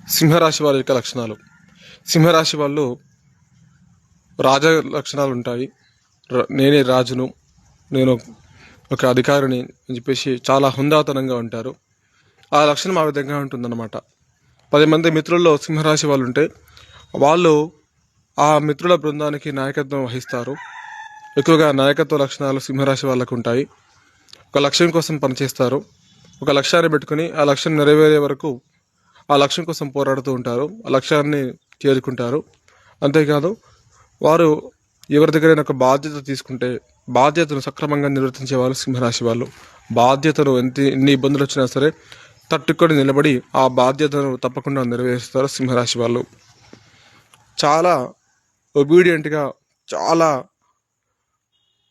సింహరాశి వారి యొక్క లక్షణాలు. సింహరాశి వాళ్ళు రాజ లక్షణాలు ఉంటాయి. నేనే రాజును, నేను ఒక అధికారిని అని చెప్పేసి చాలా హుందాతనంగా ఉంటారు. ఆ లక్షణం ఆ విధంగా ఉంటుందన్నమాట. 10 మంది మిత్రుల్లో సింహరాశి వాళ్ళు ఉంటే వాళ్ళు ఆ మిత్రుల బృందానికి నాయకత్వం వహిస్తారు. ఎక్కువగా నాయకత్వ లక్షణాలు సింహరాశి వాళ్ళకు ఉంటాయి. ఒక లక్ష్యం కోసం పనిచేస్తారు. ఒక లక్ష్యాన్ని పెట్టుకుని ఆ లక్ష్యం నెరవేరే వరకు ఆ లక్ష్యం కోసం పోరాడుతూ ఉంటారు. ఆ లక్ష్యాన్ని చేరుకుంటారు. అంతేకాదు, వారు ఎవరి దగ్గరైనా ఒక బాధ్యత తీసుకుంటే బాధ్యతను సక్రమంగా నిర్వర్తించే వాళ్ళు సింహరాశి వాళ్ళు. బాధ్యతను ఎన్ని ఇబ్బందులు వచ్చినా సరే తట్టుకొని నిలబడి ఆ బాధ్యతను తప్పకుండా నెరవేరుస్తారు సింహరాశి వాళ్ళు. చాలా ఒబీడియంట్గా, చాలా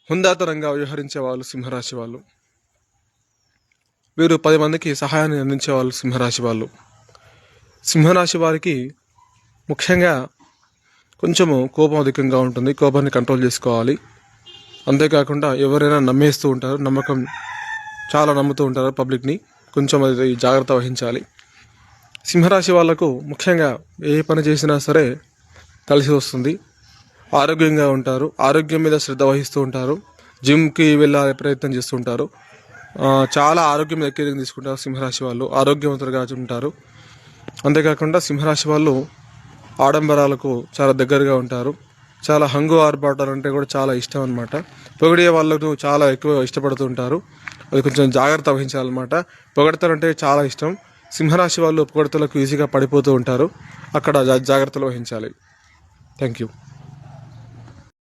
హుందాతనంగా వ్యవహరించే వాళ్ళు సింహరాశి వాళ్ళు. వీరు 10 మందికి సహాయాన్ని అందించే వాళ్ళు సింహరాశి వాళ్ళు. సింహరాశి వారికి ముఖ్యంగా కొంచెము కోపం అధికంగా ఉంటుంది. కోపాన్ని కంట్రోల్ చేసుకోవాలి. అంతేకాకుండా ఎవరైనా నమ్మేస్తూ ఉంటారు. చాలా నమ్ముతూ ఉంటారు పబ్లిక్ని. కొంచెం అది జాగ్రత్త వహించాలి. సింహరాశి వాళ్లకు ముఖ్యంగా ఏ పని చేసినా సరే కలిసి వస్తుంది. ఆరోగ్యంగా ఉంటారు. ఆరోగ్యం మీద శ్రద్ధ వహిస్తూ ఉంటారు. జిమ్కి వెళ్ళే ప్రయత్నం చేస్తూ ఉంటారు. చాలా ఆరోగ్యం మీద కేరింగ్ తీసుకుంటారు సింహరాశి వాళ్ళు. ఆరోగ్యవంతులుగా ఉంటారు. అంతేకాకుండా సింహరాశి వాళ్ళు ఆడంబరాలకు చాలా దగ్గరగా ఉంటారు. చాలా హంగు ఆర్భాటాలు అంటే కూడా చాలా ఇష్టం అనమాట. పొగిడే వాళ్ళకు చాలా ఎక్కువ ఇష్టపడుతూ ఉంటారు. అది కొంచెం జాగ్రత్త వహించాలన్నమాట. పొగడతలంటే చాలా ఇష్టం. సింహరాశి వాళ్ళు పొగడతలకు ఈజీగా పడిపోతూ ఉంటారు. అక్కడ జాగ్రత్తలు వహించాలి. Thank you.